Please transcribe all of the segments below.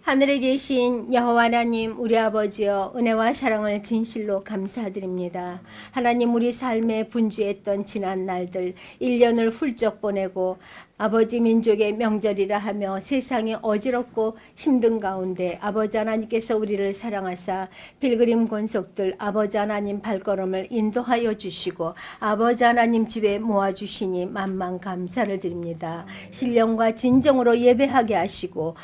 하늘에 계신 여호와 하나님, 우리 아버지여, 은혜와 사랑을 진실로 감사드립니다. 하나님, 우리 삶에 분주했던 지난 날들 1년을 훌쩍 보내고 아버지 민족의 명절이라 하며 세상이 어지럽고 힘든 가운데 아버지 하나님께서 우리를 사랑하사 필그림 권속들 아버지 하나님 발걸음을 인도하여 주시고 아버지 하나님 집에 모아주시니 만만 감사를 드립니다. 신령과 진정으로 예배하게 하시고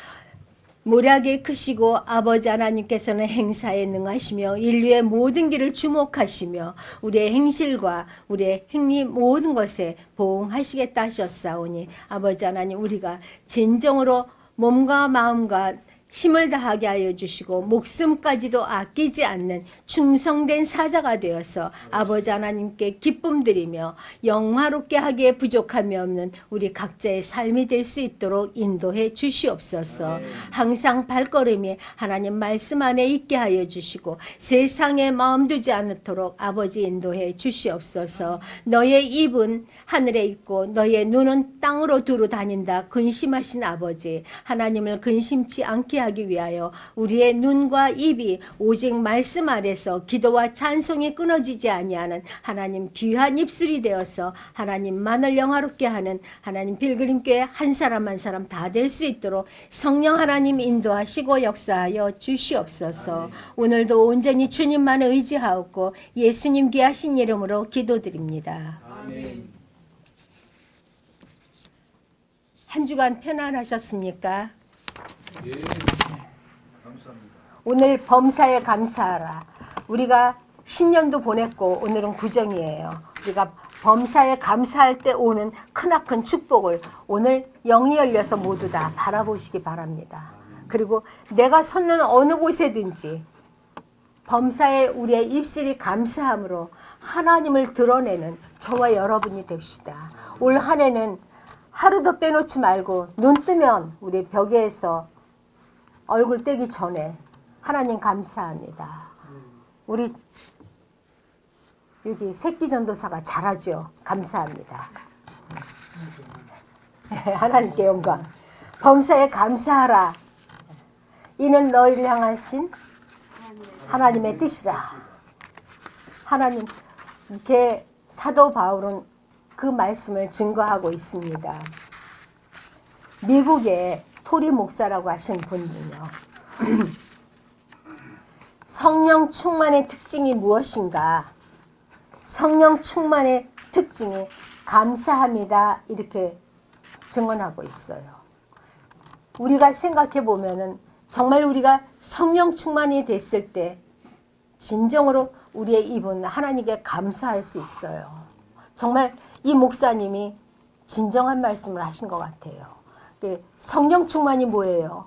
모략에 크시고 아버지 하나님께서는 행사에 능하시며 인류의 모든 길을 주목하시며 우리의 행실과 우리의 행위 모든 것에 보응하시겠다 하셨사오니 아버지 하나님, 우리가 진정으로 몸과 마음과 힘을 다하게 하여 주시고 목숨까지도 아끼지 않는 충성된 사자가 되어서 아버지 하나님께 기쁨 드리며 영화롭게 하기에 부족함이 없는 우리 각자의 삶이 될 수 있도록 인도해 주시옵소서. 항상 발걸음이 하나님 말씀 안에 있게 하여 주시고 세상에 마음 두지 않도록 아버지 인도해 주시옵소서. 너의 입은 하늘에 있고 너의 눈은 땅으로 두루 다닌다 근심하신 아버지, 하나님을 근심치 않게 하기 위하여 우리의 눈과 입이 오직 말씀 아래서 기도와 찬송이 끊어지지 아니하는 하나님 귀한 입술이 되어서 하나님만을 영화롭게 하는 하나님 필그림교회 한 사람 한 사람 다 될 수 있도록 성령 하나님 인도하시고 역사하여 주시옵소서. 오늘도 온전히 주님만 의지하옵고 예수님 귀하신 이름으로 기도드립니다. 아멘. 한 주간 편안하셨습니까? 예, 감사합니다. 오늘 범사에 감사하라. 우리가 신년도 보냈고 오늘은 구정이에요. 우리가 범사에 감사할 때 오는 크나큰 축복을 오늘 영이 열려서 모두 다 바라보시기 바랍니다. 그리고 내가 섰는 어느 곳에든지 범사에 우리의 입술이 감사함으로 하나님을 드러내는 저와 여러분이 됩시다. 올 한 해는 하루도 빼놓지 말고 눈 뜨면 우리 벽에서 얼굴 떼기 전에 하나님 감사합니다. 우리 여기 새끼 전도사가 잘하죠. 감사합니다. 하나님께 영광. 범사에 감사하라. 이는 너희를 향하신 하나님의 뜻이라. 하나님, 이렇게 사도 바울은 그 말씀을 증거하고 있습니다. 미국의 토리 목사라고 하신 분은요, 성령 충만의 특징이 무엇인가? 성령 충만의 특징이 감사합니다. 이렇게 증언하고 있어요. 우리가 생각해 보면은 정말 우리가 성령 충만이 됐을 때 진정으로 우리의 입은 하나님께 감사할 수 있어요. 정말 이 목사님이 진정한 말씀을 하신 것 같아요. 성령 충만이 뭐예요?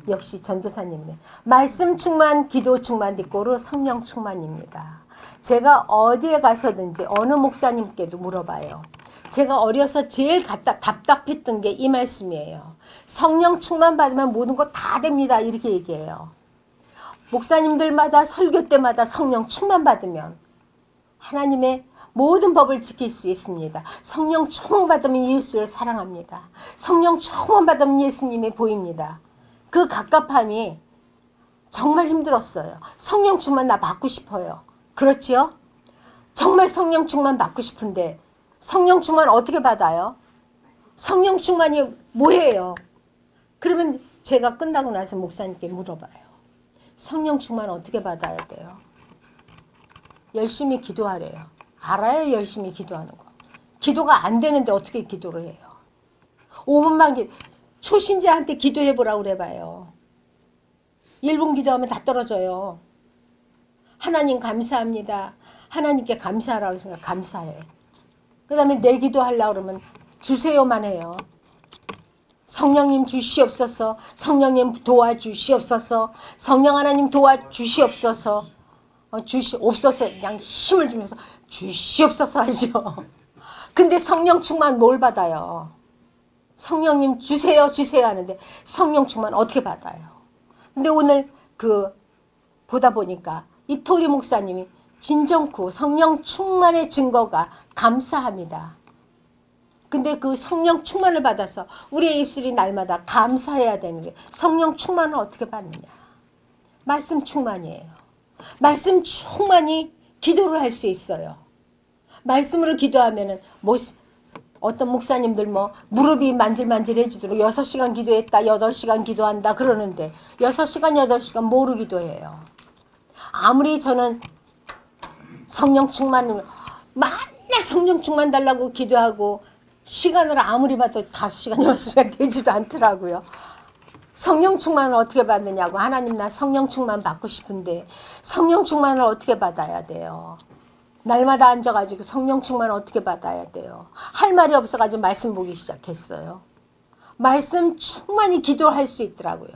역시 전도사님이네. 말씀 충만, 기도 충만, 뒷고로 성령 충만입니다. 제가 어디에 가서든지 어느 목사님께도 물어봐요. 제가 어려서 제일 답답했던 게 이 말씀이에요. 성령 충만 받으면 모든 거 다 됩니다. 이렇게 얘기해요. 목사님들마다 설교 때마다 성령 충만 받으면 하나님의 모든 법을 지킬 수 있습니다. 성령 충만 받으면 예수를 사랑합니다. 성령 충만 받으면 예수님이 보입니다. 그 갑갑함이 정말 힘들었어요. 성령 충만 나 받고 싶어요. 그렇지요? 정말 성령 충만 받고 싶은데 성령 충만 어떻게 받아요? 성령 충만이 뭐예요? 그러면 제가 끝나고 나서 목사님께 물어봐요. 성령 충만 어떻게 받아야 돼요? 열심히 기도하래요. 알아야 열심히 기도하는 거. 기도가 안 되는데 어떻게 기도를 해요? 5분만 초신자한테 기도해보라고 그래봐요. 1분 기도하면 다 떨어져요. 하나님 감사합니다. 하나님께 감사하라고 생각 감사해. 그 다음에 내 기도하려고 그러면 주세요만 해요. 성령님 주시옵소서. 성령님 도와주시옵소서. 성령 하나님 도와주시옵소서. 주시옵소서. 그냥 힘을 주면서 주시옵소서 하죠. 근데 성령 충만 뭘 받아요? 성령님 주세요 주세요 하는데 성령 충만 어떻게 받아요? 근데 오늘 보다 보니까 이 토리 목사님이 진정구 성령 충만의 증거가 감사합니다. 근데 그 성령 충만을 받아서 우리의 입술이 날마다 감사해야 되는 게 성령 충만을 어떻게 받느냐. 말씀 충만이에요. 말씀 충만히 기도를 할 수 있어요. 말씀으로 기도하면은 어떤 목사님들 무릎이 만질만질해지도록 6시간 기도했다, 8시간 기도한다 그러는데 6시간, 8시간 뭐로 기도해요? 아무리 저는 성령 충만, 맨날 성령 충만 달라고 기도하고 시간을 아무리 봐도 5시간, 6시간 되지도 않더라고요. 성령 충만을 어떻게 받느냐고. 하나님 나 성령 충만 받고 싶은데 성령 충만을 어떻게 받아야 돼요? 날마다 앉아가지고 성령 충만을 어떻게 받아야 돼요? 할 말이 없어가지고 말씀 보기 시작했어요. 말씀 충만히 기도할 수 있더라고요.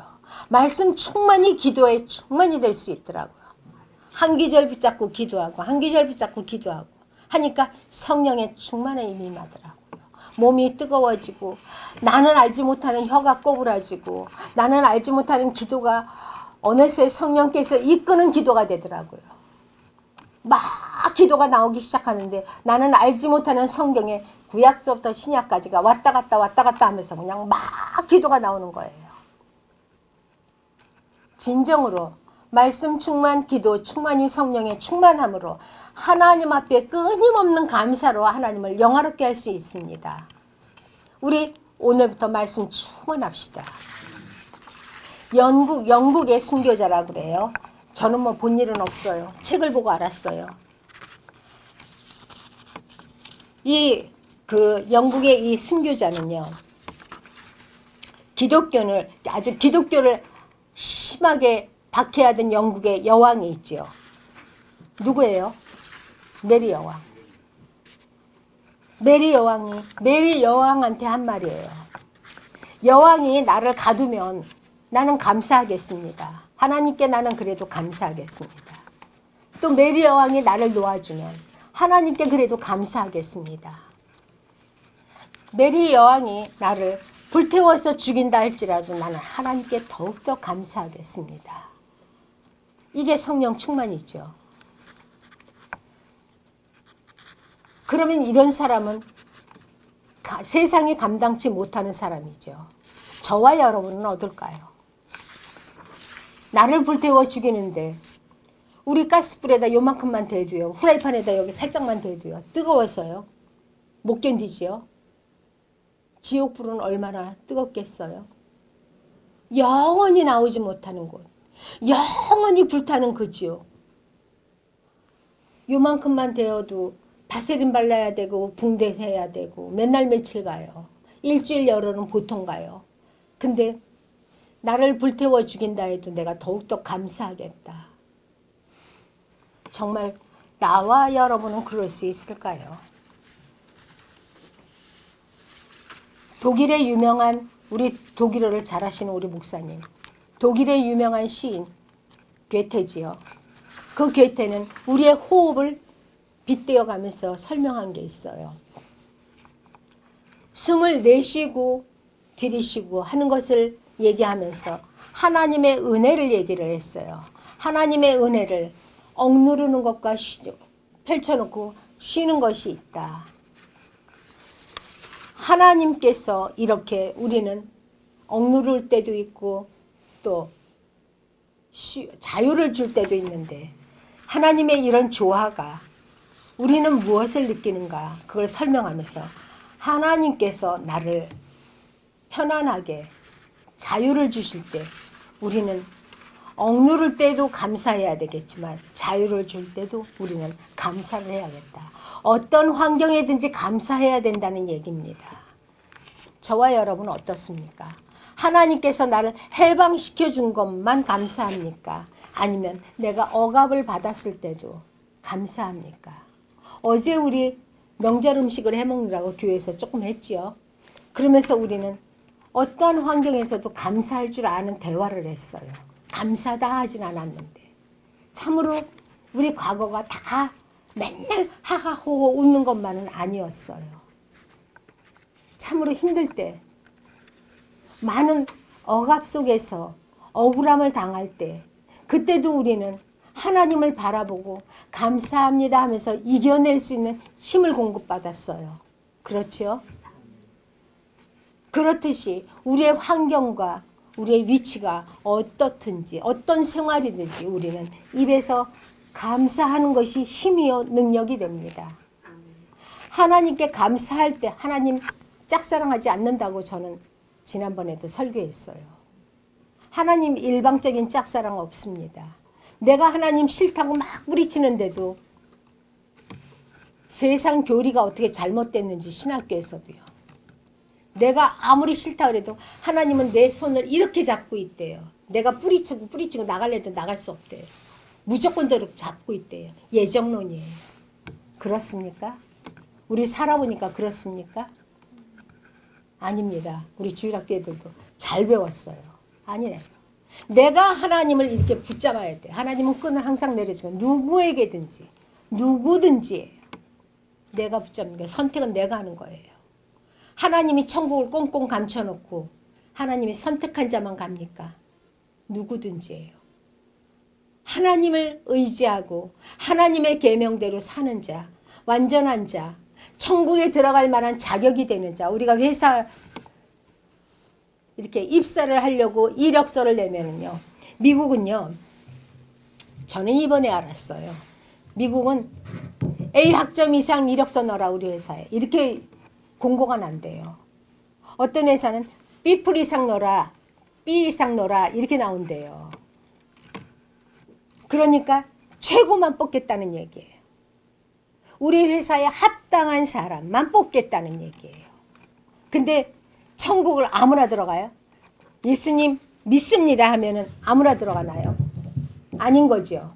말씀 충만히 기도에 충만히 될 수 있더라고요. 한 기절 붙잡고 기도하고 한 기절 붙잡고 기도하고 하니까 성령의 충만에 임하더라고요. 몸이 뜨거워지고 나는 알지 못하는 혀가 꼬부라지고 나는 알지 못하는 기도가 어느새 성령께서 이끄는 기도가 되더라고요. 막 기도가 나오기 시작하는데 나는 알지 못하는 성경에 구약서부터 신약까지가 왔다 갔다 하면서 그냥 막 기도가 나오는 거예요. 진정으로 말씀 충만, 기도 충만히 성령의 충만함으로 하나님 앞에 끊임없는 감사로 하나님을 영화롭게 할 수 있습니다. 우리 오늘부터 말씀 충만합시다. 영국의 순교자라고 그래요. 저는 본 일은 없어요. 책을 보고 알았어요. 영국의 이 순교자는요, 기독교를 심하게 박해하던 영국의 여왕이 있죠. 누구예요? 메리 여왕. 메리 여왕한테 한 말이에요. 여왕이 나를 가두면 나는 감사하겠습니다. 하나님께 나는 그래도 감사하겠습니다. 또 메리 여왕이 나를 놓아주면 하나님께 그래도 감사하겠습니다. 메리 여왕이 나를 불태워서 죽인다 할지라도 나는 하나님께 더욱더 감사하겠습니다. 이게 성령 충만이죠. 그러면 이런 사람은 세상이 감당치 못하는 사람이죠. 저와 여러분은 어떨까요? 나를 불태워 죽이는데 우리 가스불에다 요만큼만 대도요. 후라이팬에다 여기 살짝만 대도요. 뜨거워서요. 못 견디지요. 지옥불은 얼마나 뜨겁겠어요. 영원히 나오지 못하는 곳. 영원히 불타는 그 지옥. 요만큼만 되어도 바세린 발라야 되고 붕대해야 되고 맨날 며칠 가요. 일주일 열흘은 보통 가요. 근데 나를 불태워 죽인다 해도 내가 더욱더 감사하겠다. 정말 나와 여러분은 그럴 수 있을까요? 독일의 유명한 우리 독일어를 잘하시는 우리 목사님. 독일의 유명한 시인 괴테지요. 그 괴테는 우리의 호흡을 빗대어 가면서 설명한 게 있어요. 숨을 내쉬고 들이쉬고 하는 것을 얘기하면서 하나님의 은혜를 얘기를 했어요. 하나님의 은혜를 억누르는 것과 펼쳐놓고 쉬는 것이 있다. 하나님께서 이렇게 우리는 억누를 때도 있고 또 자유를 줄 때도 있는데 하나님의 이런 조화가 우리는 무엇을 느끼는가 그걸 설명하면서 하나님께서 나를 편안하게 자유를 주실 때 우리는 억누를 때도 감사해야 되겠지만 자유를 줄 때도 우리는 감사를 해야겠다. 어떤 환경에든지 감사해야 된다는 얘기입니다. 저와 여러분은 어떻습니까? 하나님께서 나를 해방시켜 준 것만 감사합니까? 아니면 내가 억압을 받았을 때도 감사합니까? 어제 우리 명절 음식을 해먹느라고 교회에서 조금 했지요. 그러면서 우리는 어떤 환경에서도 감사할 줄 아는 대화를 했어요. 감사다 하진 않았는데 참으로 우리 과거가 다 맨날 하하호호 웃는 것만은 아니었어요. 참으로 힘들 때 많은 억압 속에서 억울함을 당할 때 그때도 우리는 하나님을 바라보고 감사합니다 하면서 이겨낼 수 있는 힘을 공급받았어요. 그렇죠? 그렇듯이 우리의 환경과 우리의 위치가 어떻든지 어떤 생활이든지 우리는 입에서 감사하는 것이 힘이요 능력이 됩니다. 하나님께 감사할 때 하나님 짝사랑하지 않는다고 저는 지난번에도 설교했어요. 하나님 일방적인 짝사랑 없습니다. 내가 하나님 싫다고 막 부리치는데도 세상 교리가 어떻게 잘못됐는지 신학교에서도요. 내가 아무리 싫다 그래도 하나님은 내 손을 이렇게 잡고 있대요. 내가 뿌리치고 나갈래도 나갈 수 없대요. 무조건대로 잡고 있대요. 예정론이에요. 그렇습니까? 우리 살아보니까 그렇습니까? 아닙니다. 우리 주일학교 애들도 잘 배웠어요. 아니래요. 내가 하나님을 이렇게 붙잡아야 돼. 하나님은 끈을 항상 내려주고 누구에게든지 누구든지 내가 붙잡는 게 선택은 내가 하는 거예요. 하나님이 천국을 꽁꽁 감춰놓고 하나님이 선택한 자만 갑니까? 누구든지예요. 하나님을 의지하고 하나님의 계명대로 사는 자, 완전한 자, 천국에 들어갈 만한 자격이 되는 자. 우리가 회사 이렇게 입사를 하려고 이력서를 내면은요. 미국은요. 저는 이번에 알았어요. 미국은 A 학점 이상 이력서 넣어라 우리 회사에. 이렇게 공고가 난대요. 어떤 회사는 B 풀 이상 넣어라. B 이상 넣어라. 이렇게 나온대요. 그러니까 최고만 뽑겠다는 얘기예요. 우리 회사에 합당한 사람만 뽑겠다는 얘기예요. 근데 천국을 아무나 들어가요? 예수님 믿습니다 하면은 아무나 들어가나요? 아닌 거죠.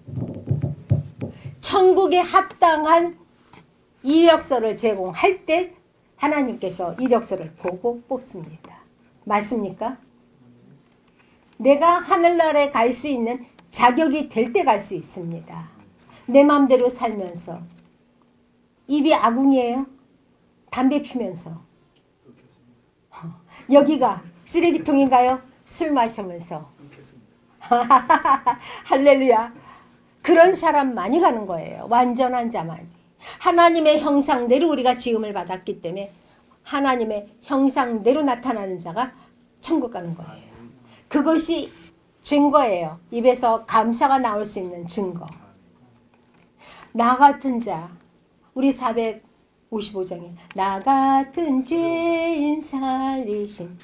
천국에 합당한 이력서를 제공할 때 하나님께서 이력서를 보고 뽑습니다. 맞습니까? 내가 하늘나라에 갈 수 있는 자격이 될 때 갈 수 있습니다. 내 마음대로 살면서 입이 아궁이에요? 담배 피면서 여기가 쓰레기통인가요? 술 마시면서 할렐루야. 그런 사람 많이 가는 거예요. 완전한 자만이. 하나님의 형상대로 우리가 지음을 받았기 때문에 하나님의 형상대로 나타나는 자가 천국 가는 거예요. 그것이 증거예요. 입에서 감사가 나올 수 있는 증거. 나 같은 자, 우리 455장에 나 같은 죄인 살리신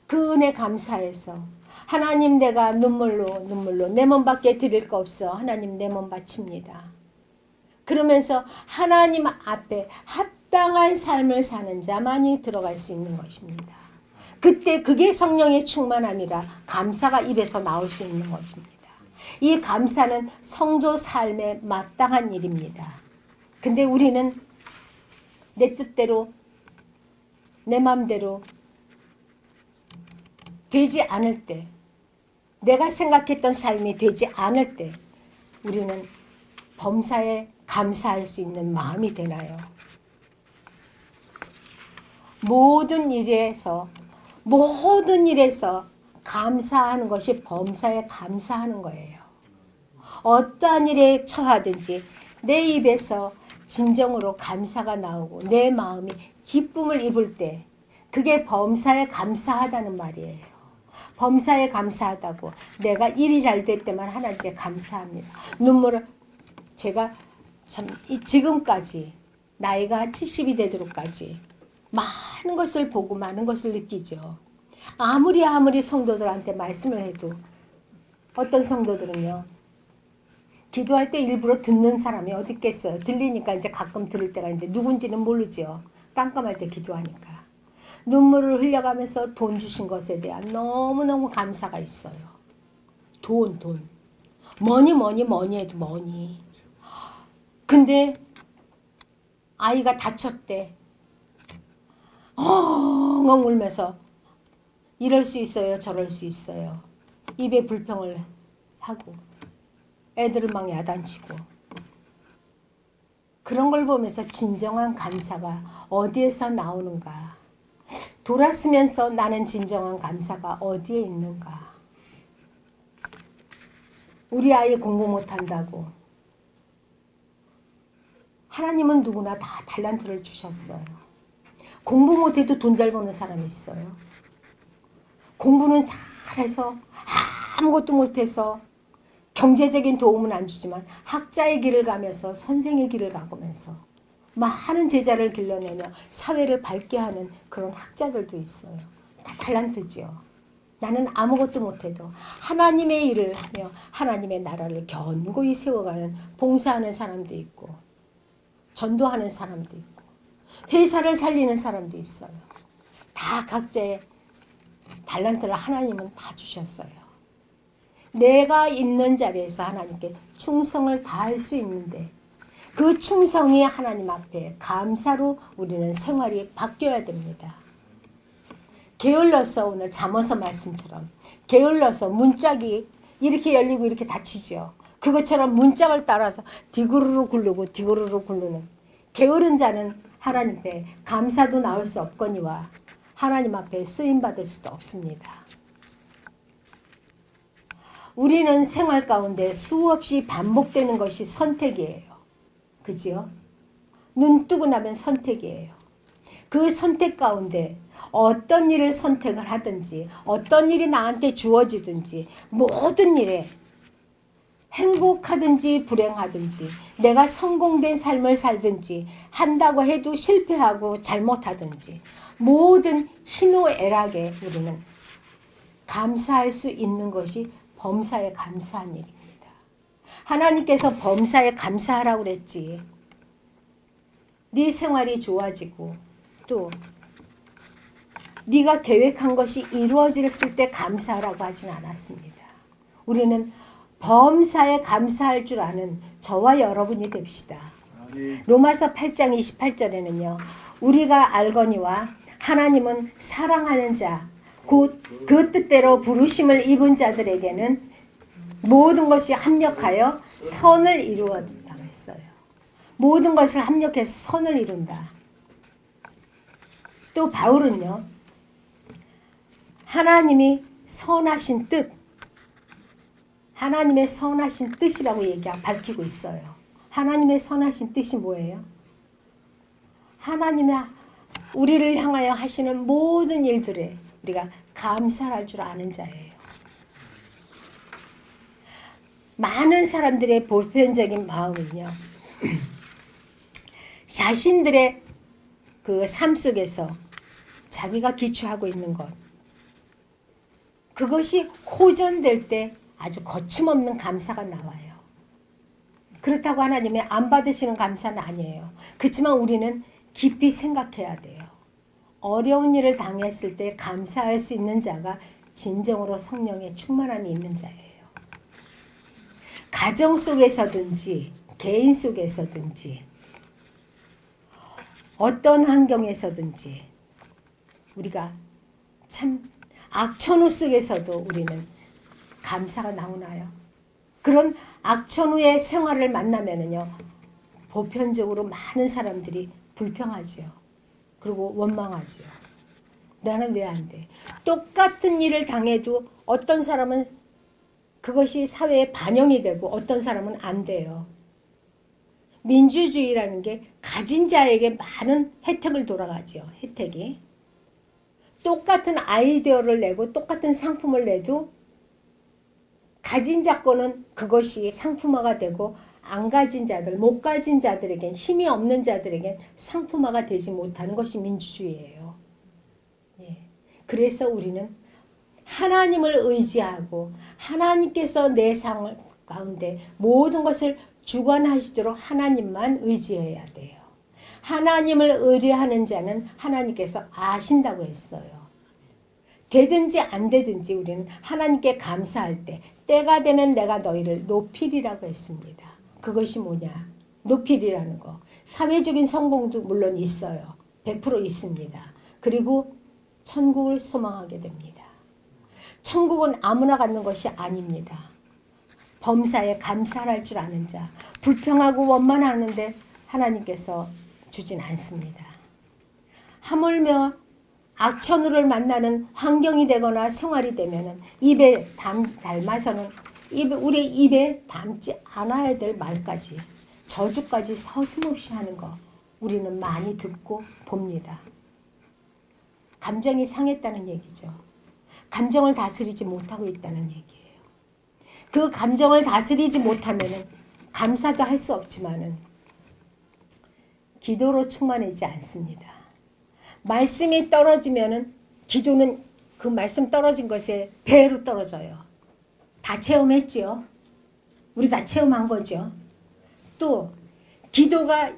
그 은혜 감사해서 하나님 내가 눈물로 내 몸밖에 드릴 거 없어. 하나님 내 몸 바칩니다. 그러면서 하나님 앞에 합당한 삶을 사는 자만이 들어갈 수 있는 것입니다. 그때 그게 성령의 충만함이라 감사가 입에서 나올 수 있는 것입니다. 이 감사는 성도 삶에 마땅한 일입니다. 근데 우리는 내 뜻대로 내 마음대로 되지 않을 때, 내가 생각했던 삶이 되지 않을 때 우리는 범사에 감사할 수 있는 마음이 되나요? 모든 일에서 감사하는 것이 범사에 감사하는 거예요. 어떠한 일에 처하든지 내 입에서 진정으로 감사가 나오고 내 마음이 기쁨을 입을 때 그게 범사에 감사하다는 말이에요. 범사에 감사하다고 내가 일이 잘 될 때만 하나님께 감사합니다. 눈물을 제가 참 지금까지 나이가 70이 되도록까지 많은 것을 보고 많은 것을 느끼죠. 아무리 성도들한테 말씀을 해도 어떤 성도들은요. 기도할 때 일부러 듣는 사람이 어디 있겠어요. 들리니까 이제 가끔 들을 때가 있는데 누군지는 모르죠. 깜깜할 때 기도하니까. 눈물을 흘려가면서 돈 주신 것에 대한 너무너무 감사가 있어요. 돈. 뭐니 해도 뭐니. 근데 아이가 다쳤대. 엉엉 울면서 이럴 수 있어요. 저럴 수 있어요. 입에 불평을 하고 애들을 막 야단치고 그런 걸 보면서 진정한 감사가 어디에서 나오는가. 돌았으면서 나는 진정한 감사가 어디에 있는가. 우리 아이 공부 못한다고. 하나님은 누구나 다 달란트를 주셨어요. 공부 못해도 돈 잘 버는 사람이 있어요. 공부는 잘해서 아무것도 못해서 경제적인 도움은 안 주지만 학자의 길을 가면서 선생의 길을 가면서 많은 제자를 길러내며 사회를 밝게 하는 그런 학자들도 있어요. 다 달란트지요. 나는 아무것도 못해도 하나님의 일을 하며 하나님의 나라를 견고히 세워가는 봉사하는 사람도 있고 전도하는 사람도 있고 회사를 살리는 사람도 있어요. 다 각자의 달란트를 하나님은 다 주셨어요. 내가 있는 자리에서 하나님께 충성을 다할 수 있는데 그 충성이 하나님 앞에 감사로 우리는 생활이 바뀌어야 됩니다. 게을러서 오늘 잠언서 말씀처럼 게을러서 문짝이 이렇게 열리고 이렇게 닫히죠. 그것처럼 문짝을 따라서 디구르르 굴르고 디구르르 굴르는 게으른 자는 하나님 앞에 감사도 나올 수 없거니와 하나님 앞에 쓰임받을 수도 없습니다. 우리는 생활 가운데 수없이 반복되는 것이 선택이에요. 그지요? 눈 뜨고 나면 선택이에요. 그 선택 가운데 어떤 일을 선택을 하든지 어떤 일이 나한테 주어지든지 모든 일에 행복하든지 불행하든지 내가 성공된 삶을 살든지 한다고 해도 실패하고 잘못하든지 모든 희노애락에 우리는 감사할 수 있는 것이 범사에 감사한 일입니다. 하나님께서 범사에 감사하라고 그랬지. 네 생활이 좋아지고 또 네가 계획한 것이 이루어졌을 때 감사하라고 하진 않았습니다. 우리는 범사에 감사할 줄 아는 저와 여러분이 됩시다. 로마서 8장 28절에는요. 우리가 알거니와 하나님은 사랑하는 자 곧 그 뜻대로 부르심을 입은 자들에게는 모든 것이 합력하여 선을 이루어준다고 했어요. 모든 것을 합력해서 선을 이룬다. 또 바울은요. 하나님이 선하신 뜻, 하나님의 선하신 뜻이라고 밝히고 있어요. 하나님의 선하신 뜻이 뭐예요? 하나님의 우리를 향하여 하시는 모든 일들에 우리가 감사할 줄 아는 자예요. 많은 사람들의 보편적인 마음은요. 자신들의 그 삶 속에서 자기가 기초하고 있는 것 그것이 호전될 때 아주 거침없는 감사가 나와요. 그렇다고 하나님이 안 받으시는 감사는 아니에요. 그렇지만 우리는 깊이 생각해야 돼요. 어려운 일을 당했을 때 감사할 수 있는 자가 진정으로 성령의 충만함이 있는 자예요. 가정 속에서든지 개인 속에서든지 어떤 환경에서든지 우리가 참 악천후 속에서도 우리는 감사가 나오나요? 그런 악천후의 생활을 만나면은요 보편적으로 많은 사람들이 불평하죠. 그리고 원망하죠. 나는 왜 안 돼? 똑같은 일을 당해도 어떤 사람은 그것이 사회에 반영이 되고 어떤 사람은 안 돼요. 민주주의라는 게 가진 자에게 많은 혜택을 돌아가죠. 혜택이. 똑같은 아이디어를 내고 똑같은 상품을 내도 가진 자 거는 그것이 상품화가 되고 안 가진 자들, 못 가진 자들에겐 힘이 없는 자들에겐 상품화가 되지 못하는 것이 민주주의예요. 예. 그래서 우리는 하나님을 의지하고 하나님께서 내 삶 가운데 모든 것을 주관하시도록 하나님만 의지해야 돼요. 하나님을 의뢰하는 자는 하나님께서 아신다고 했어요. 되든지 안 되든지 우리는 하나님께 감사할 때 때가 되면 내가 너희를 높이리라고 했습니다. 그것이 뭐냐? 높이리라는 거. 사회적인 성공도 물론 있어요. 100% 있습니다. 그리고 천국을 소망하게 됩니다. 천국은 아무나 갖는 것이 아닙니다. 범사에 감사할 줄 아는 자, 불평하고 원만하는데 하나님께서 주진 않습니다. 하물며 악천후를 만나는 환경이 되거나 생활이 되면 입에 담아서는 우리 입에 담지 않아야 될 말까지 저주까지 서슴없이 하는 거 우리는 많이 듣고 봅니다. 감정이 상했다는 얘기죠. 감정을 다스리지 못하고 있다는 얘기예요. 그 감정을 다스리지 못하면은 감사도 할 수 없지만은 기도로 충만하지 않습니다. 말씀이 떨어지면은 기도는 그 말씀 떨어진 것에 배로 떨어져요. 다 체험했지요. 우리 다 체험한 거죠. 또 기도가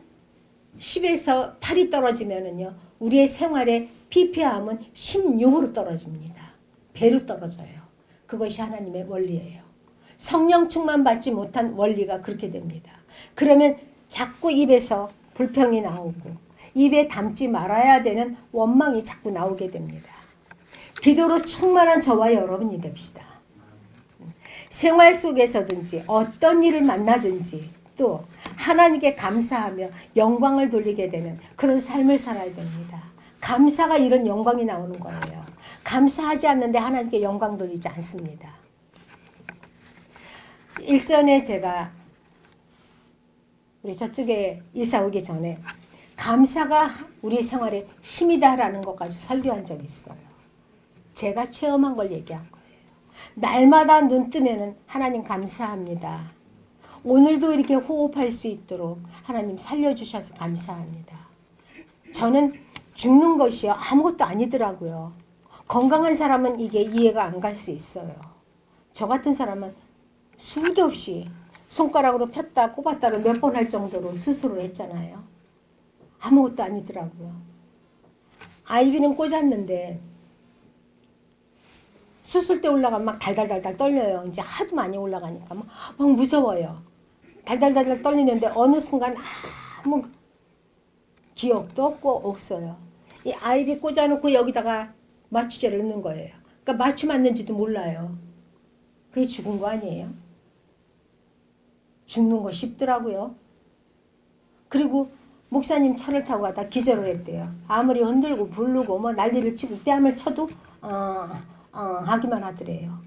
10에서 8이 떨어지면은요, 우리의 생활의 PP함은 16으로 떨어집니다. 배로 떨어져요. 그것이 하나님의 원리예요. 성령 충만 받지 못한 원리가 그렇게 됩니다. 그러면 자꾸 입에서 불평이 나오고 입에 담지 말아야 되는 원망이 자꾸 나오게 됩니다. 기도로 충만한 저와 여러분이 됩시다. 생활 속에서든지 어떤 일을 만나든지 또 하나님께 감사하며 영광을 돌리게 되는 그런 삶을 살아야 됩니다. 감사가 이런 영광이 나오는 거예요. 감사하지 않는데 하나님께 영광 돌리지 않습니다. 일전에 제가 우리 저쪽에 이사 오기 전에 감사가 우리 생활의 힘이다라는 것까지 설교한 적이 있어요. 제가 체험한 걸 얘기한 거예요. 날마다 눈 뜨면은 하나님 감사합니다. 오늘도 이렇게 호흡할 수 있도록 하나님 살려주셔서 감사합니다. 저는 죽는 것이요 아무것도 아니더라고요. 건강한 사람은 이게 이해가 안 갈 수 있어요. 저 같은 사람은 수도 없이 손가락으로 폈다 꼽았다를 몇 번 할 정도로 수술을 했잖아요. 아무것도 아니더라고요. 아이비는 꽂았는데 수술 때 올라가면 막 달달달달 떨려요. 이제 하도 많이 올라가니까 막 무서워요. 달달달달 떨리는데 어느 순간 아무 기억도 없어요. 이 아이비 꽂아놓고 여기다가 마취제를 넣는 거예요. 그러니까 마취 맞는지도 몰라요. 그게 죽은 거 아니에요? 죽는 거 쉽더라고요. 그리고 목사님 차를 타고 가다 기절을 했대요. 아무리 흔들고 부르고 뭐 난리를 치고 뺨을 쳐도 하기만 하더래요.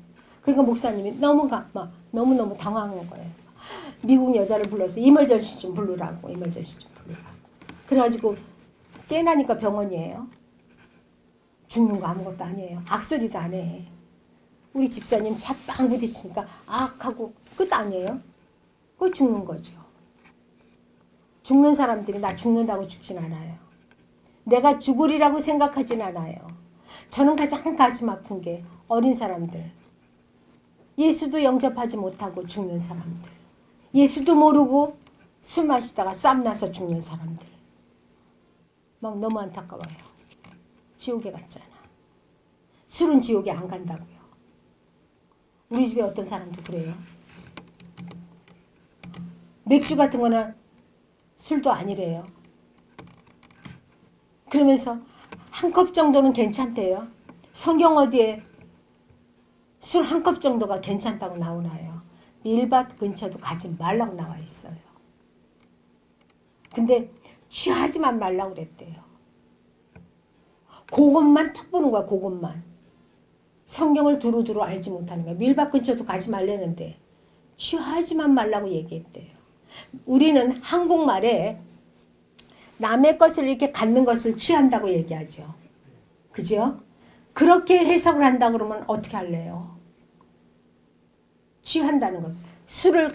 그러니까 목사님이 너무너무 당황한 거예요. 미국 여자를 불러서 이멀전시 좀 부르라고. 그래가지고 깨나니까 병원이에요. 죽는 거 아무것도 아니에요. 악소리도 안 해. 우리 집사님 차 빵 부딪히니까 하고 끝 아니에요. 그거 죽는 거죠. 죽는 사람들이 나 죽는다고 죽진 않아요. 내가 죽으리라고 생각하진 않아요. 저는 가장 가슴 아픈 게 어린 사람들. 예수도 영접하지 못하고 죽는 사람들. 예수도 모르고 술 마시다가 쌈나서 죽는 사람들. 막 너무 안타까워요. 지옥에 갔잖아. 술은 지옥에 안 간다고요. 우리 집에 어떤 사람도 그래요. 맥주 같은 거는 술도 아니래요. 그러면서 한 컵 정도는 괜찮대요. 성경 어디에 술 한 컵 정도가 괜찮다고 나오나요? 밀밭 근처도 가지 말라고 나와 있어요. 근데 취하지만 말라고 그랬대요. 그것만 탁 보는 거야. 그것만. 성경을 두루두루 알지 못하는 거야. 밀밭 근처도 가지 말라는데 취하지만 말라고 얘기했대요. 우리는 한국말에 남의 것을 이렇게 갖는 것을 취한다고 얘기하죠. 그죠? 그렇게 해석을 한다 그러면 어떻게 할래요? 취한다는 것을. 술을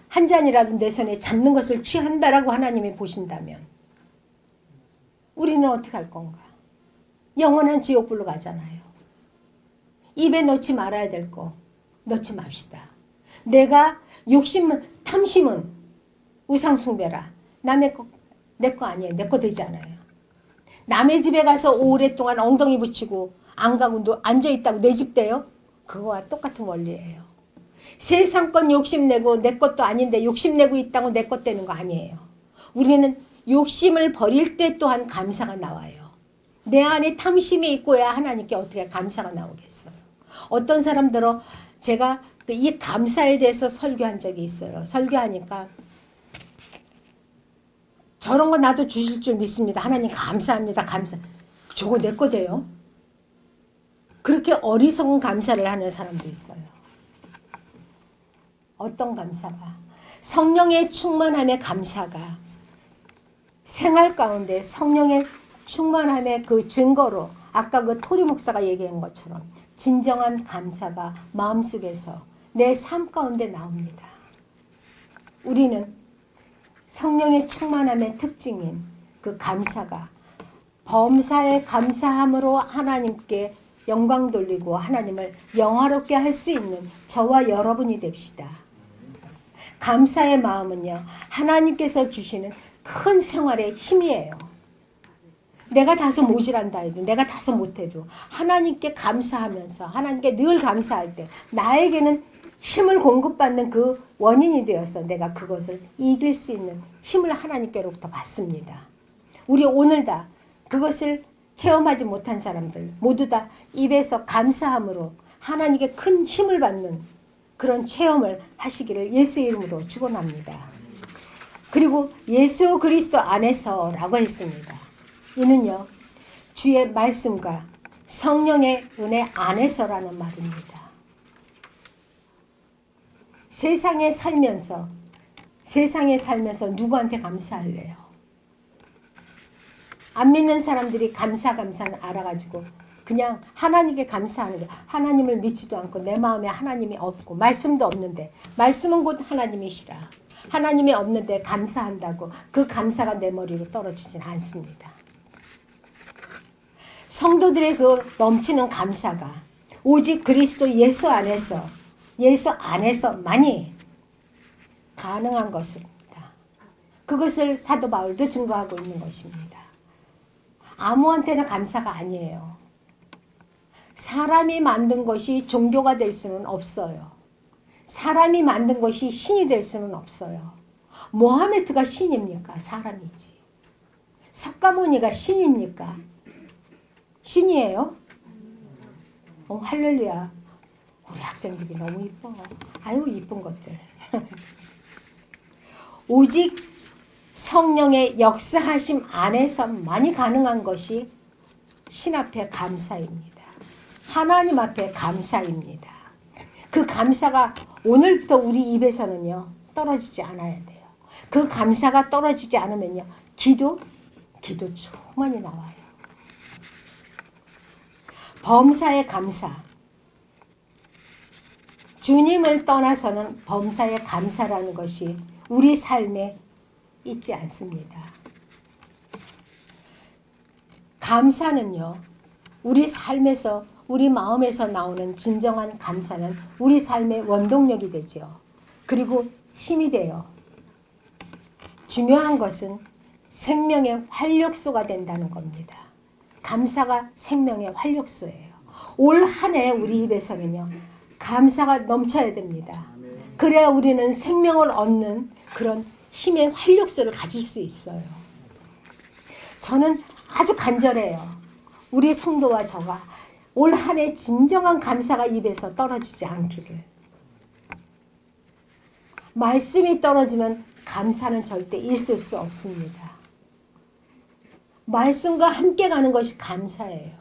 한 잔이라도 내 손에 잡는 것을 취한다라고 하나님이 보신다면 우리는 어떻게 할 건가? 영원한 지옥불로 가잖아요. 입에 넣지 말아야 될 거 넣지 맙시다. 내가 탐심은 우상숭배라. 남의 거 내 거 아니에요. 내 거 되지 않아요. 남의 집에 가서 오랫동안 엉덩이 붙이고 안 가고 앉아있다고 내 집 돼요? 그거와 똑같은 원리예요. 세상 건 욕심내고 내 것도 아닌데 욕심내고 있다고 내 것 되는 거 아니에요. 우리는 욕심을 버릴 때 또한 감사가 나와요. 내 안에 탐심이 있고야 하나님께 어떻게 감사가 나오겠어요. 어떤 사람들은 제가 이 감사에 대해서 설교한 적이 있어요. 설교하니까 저런 거 나도 주실 줄 믿습니다. 하나님 감사합니다. 저거 내 거 돼요? 그렇게 어리석은 감사를 하는 사람도 있어요. 어떤 감사가? 성령의 충만함의 감사가 생활 가운데 성령의 충만함의 그 증거로 아까 그 토리 목사가 얘기한 것처럼 진정한 감사가 마음속에서 내 삶 가운데 나옵니다. 우리는 성령의 충만함의 특징인 그 감사가 범사에 감사함으로 하나님께 영광 돌리고 하나님을 영화롭게 할 수 있는 저와 여러분이 됩시다. 감사의 마음은요, 하나님께서 주시는 큰 생활의 힘이에요. 내가 다소 모질한다 해도, 내가 다소 못해도 하나님께 감사하면서 하나님께 늘 감사할 때 나에게는 힘을 공급받는 그 원인이 되어서 내가 그것을 이길 수 있는 힘을 하나님께로부터 받습니다. 우리 오늘 다 그것을 체험하지 못한 사람들 모두 다 입에서 감사함으로 하나님께 큰 힘을 받는 그런 체험을 하시기를 예수 이름으로 축원합니다. 그리고 예수 그리스도 안에서라고 했습니다. 이는요, 주의 말씀과 성령의 은혜 안에서라는 말입니다. 세상에 살면서 누구한테 감사할래요? 안 믿는 사람들이 감사는 알아가지고 그냥 하나님께 감사하는 게, 하나님을 믿지도 않고 내 마음에 하나님이 없고 말씀도 없는데, 말씀은 곧 하나님이시라, 하나님이 없는데 감사한다고 그 감사가 내 머리로 떨어지진 않습니다. 성도들의 그 넘치는 감사가 오직 그리스도 예수 안에서만이 가능한 것입니다. 그것을 사도 바울도 증거하고 있는 것입니다. 아무한테나 감사가 아니에요. 사람이 만든 것이 종교가 될 수는 없어요. 사람이 만든 것이 신이 될 수는 없어요. 모하메트가 신입니까? 사람이지. 석가모니가 신입니까? 신이에요? 할렐루야. 우리 학생들이 너무 이뻐. 아유, 이쁜 것들. 오직 성령의 역사하심 안에서만이 가능한 것이 신 앞에 감사입니다. 하나님 앞에 감사입니다. 그 감사가 오늘부터 우리 입에서는요, 떨어지지 않아야 돼요. 그 감사가 떨어지지 않으면요, 기도 충만히 나와요. 범사의 감사. 주님을 떠나서는 범사의 감사라는 것이 우리 삶에 있지 않습니다. 감사는요, 우리 삶에서, 우리 마음에서 나오는 진정한 감사는 우리 삶의 원동력이 되죠. 그리고 힘이 돼요. 중요한 것은 생명의 활력소가 된다는 겁니다. 감사가 생명의 활력소예요. 올 한 해 우리 입에서는요, 감사가 넘쳐야 됩니다. 그래야 우리는 생명을 얻는 그런 힘의 활력소를 가질 수 있어요. 저는 아주 간절해요. 우리 성도와 저가 올 한 해 진정한 감사가 입에서 떨어지지 않기를. 말씀이 떨어지면 감사는 절대 있을 수 없습니다. 말씀과 함께 가는 것이 감사예요.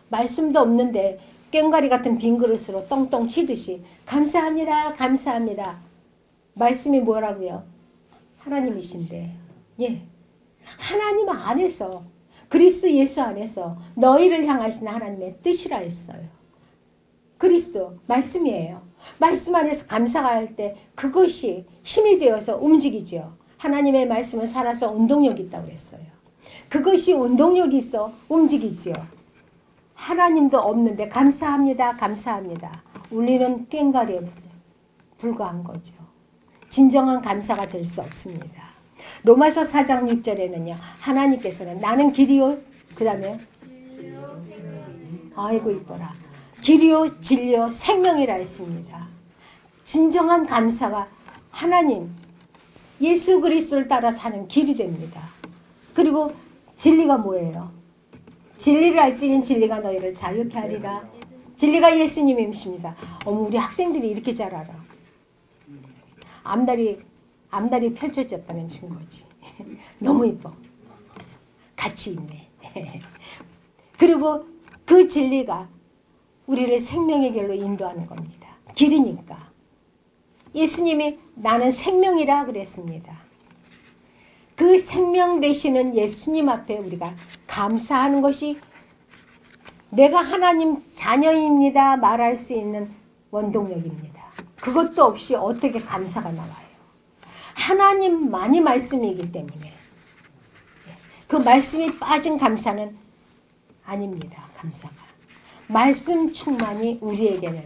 말씀도 없는데 꽹과리 같은 빈 그릇으로 똥똥 치듯이 감사합니다, 감사합니다. 말씀이 뭐라고요? 하나님이신데, 예, 하나님 안에서, 그리스도 예수 안에서 너희를 향하신 하나님의 뜻이라 했어요. 그리스도 말씀이에요. 말씀 안에서 감사가 할 때 그것이 힘이 되어서 움직이죠. 하나님의 말씀은 살아서 운동력이 있다고 그랬어요. 그것이 운동력이 있어 움직이지요. 하나님도 없는데 감사합니다, 감사합니다. 울리는 꽹과리에 불과한 거죠. 진정한 감사가 될 수 없습니다. 로마서 4장 6절에는요. 하나님께서는 나는 길이요, 그 다음에 아이고 이뻐라. 길이요, 진리요, 생명이라 했습니다. 진정한 감사가 하나님, 예수 그리스도를 따라 사는 길이 됩니다. 그리고 진리가 뭐예요? 진리를 알지니 진리가 너희를 자유케 하리라. 진리가 예수님이십니다. 어머, 우리 학생들이 이렇게 잘 알아. 앞날이 펼쳐졌다는 증거지. 너무 이뻐. 같이 있네. 그리고 그 진리가 우리를 생명의 길로 인도하는 겁니다. 길이니까. 예수님이 나는 생명이라 그랬습니다. 그 생명 되시는 예수님 앞에 우리가 감사하는 것이 내가 하나님 자녀입니다 말할 수 있는 원동력입니다. 그것도 없이 어떻게 감사가 나와요? 하나님만이 말씀이기 때문에 그 말씀이 빠진 감사는 아닙니다. 감사가. 말씀 충만이 우리에게는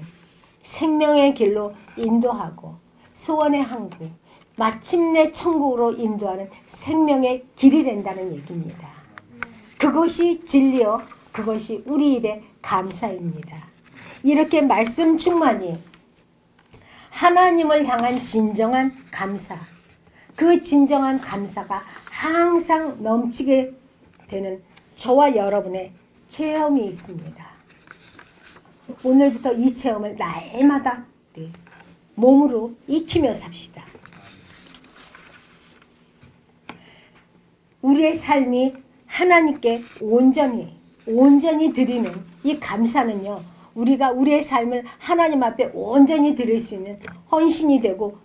생명의 길로 인도하고 소원의 항구, 마침내 천국으로 인도하는 생명의 길이 된다는 얘기입니다. 그것이 진리요, 그것이 우리 입의 감사입니다. 이렇게 말씀 충만이 하나님을 향한 진정한 감사, 그 진정한 감사가 항상 넘치게 되는 저와 여러분의 체험이 있습니다. 오늘부터 이 체험을 날마다 몸으로 익히며 삽시다. 우리의 삶이 하나님께 온전히 드리는 이 감사는요, 우리가 우리의 삶을 하나님 앞에 온전히 드릴 수 있는 헌신이 되고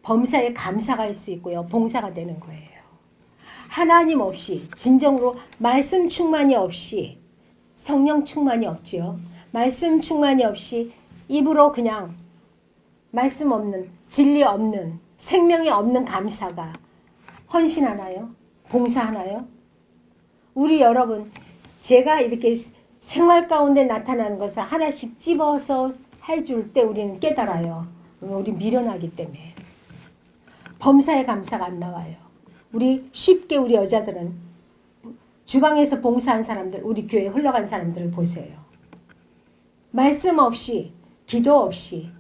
범사에 감사가 할 수 있고요, 봉사가 되는 거예요. 하나님 없이, 진정으로 말씀 충만이 없이, 성령 충만이 없지요. 말씀 충만이 없이 입으로 그냥 말씀 없는, 진리 없는, 생명이 없는 감사가 헌신하나요? 봉사하나요? 우리 여러분, 제가 이렇게 생활 가운데 나타나는 것을 하나씩 집어서 해줄 때 우리는 깨달아요. 우리 미련하기 때문에. 범사의 감사가 안 나와요. 쉽게 우리 여자들은 주방에서 봉사한 사람들, 우리 교회에 흘러간 사람들을 보세요. 말씀 없이, 기도 없이,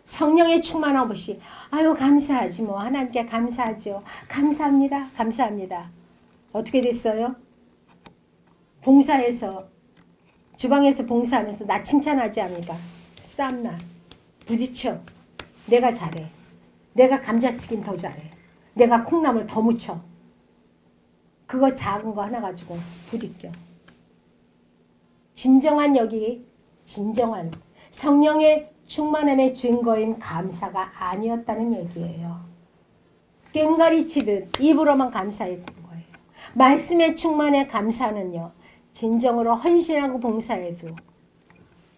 성령의 충만함 없이, 아유 감사하지 뭐, 하나님께 감사하죠. 감사합니다. 감사합니다. 어떻게 됐어요? 봉사해서, 주방에서 봉사하면서 나 칭찬하지 않으니까 쌈나, 부딪혀. 내가 잘해. 내가 감자튀김 더 잘해. 내가 콩나물 더 무쳐. 그거 작은 거 하나 가지고 부딪혀. 진정한 진정한 성령의 충만함의 증거인 감사가 아니었다는 얘기예요. 꽹과리 치듯 입으로만 감사했던 거예요. 말씀의 충만의 감사는요, 진정으로 헌신하고 봉사해도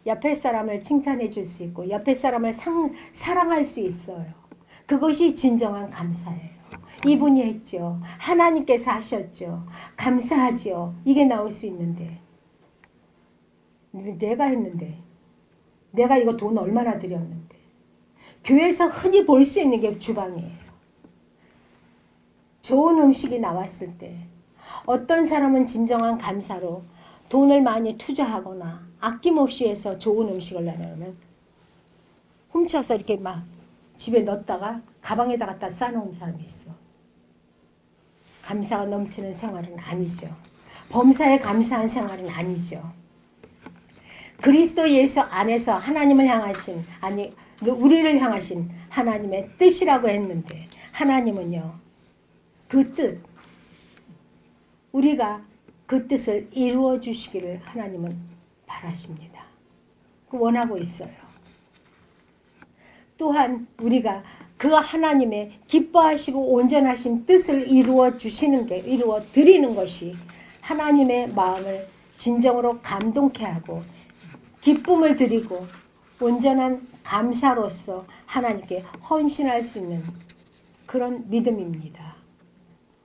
옆에 사람을 칭찬해 줄 수 있고 옆에 사람을 사랑할 수 있어요. 그것이 진정한 감사예요. 이분이 했죠. 하나님께서 하셨죠. 감사하죠. 이게 나올 수 있는데, 내가 했는데, 내가 이거 돈 얼마나 들였는데. 교회에서 흔히 볼 수 있는 게 주방이에요. 좋은 음식이 나왔을 때 어떤 사람은 진정한 감사로 돈을 많이 투자하거나 아낌없이 해서 좋은 음식을 내놓으면 훔쳐서 이렇게 막 집에 넣었다가 가방에다 갖다 싸놓은 사람이 있어. 감사가 넘치는 생활은 아니죠. 범사에 감사한 생활은 아니죠. 그리스도 예수 안에서 하나님을 향하신, 우리를 향하신 하나님의 뜻이라고 했는데, 하나님은요, 그 뜻, 우리가 그 뜻을 이루어 주시기를 하나님은 바라십니다. 원하고 있어요. 또한 우리가 그 하나님의 기뻐하시고 온전하신 뜻을 이루어 드리는 것이 하나님의 마음을 진정으로 감동케 하고 기쁨을 드리고 온전한 감사로서 하나님께 헌신할 수 있는 그런 믿음입니다.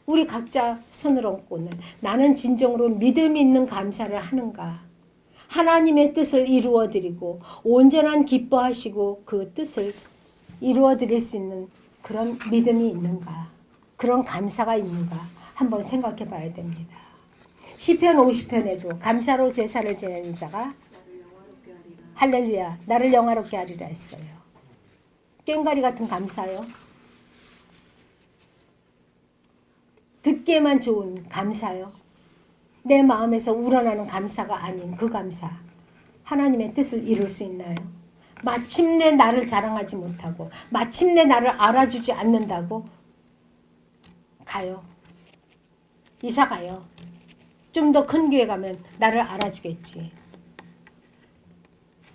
우리 각자 손을 얹고 오늘 나는 진정으로 믿음 있는 감사를 하는가? 하나님의 뜻을 이루어 드리고 온전한 기뻐하시고 그 뜻을 이루어 드릴 수 있는 그런 믿음이 있는가? 그런 감사가 있는가? 한번 생각해 봐야 됩니다. 시편 50편에도 감사로 제사를 지내는 자가 할렐루야 나를 영화롭게 하리라 했어요. 꽹과리 같은 감사요. 듣기에만 좋은 감사요. 내 마음에서 우러나는 감사가 아닌 그 감사. 하나님의 뜻을 이룰 수 있나요? 마침내 나를 자랑하지 못하고 마침내 나를 알아주지 않는다고 가요. 이사 가요. 좀 더 큰 교회 가면 나를 알아주겠지.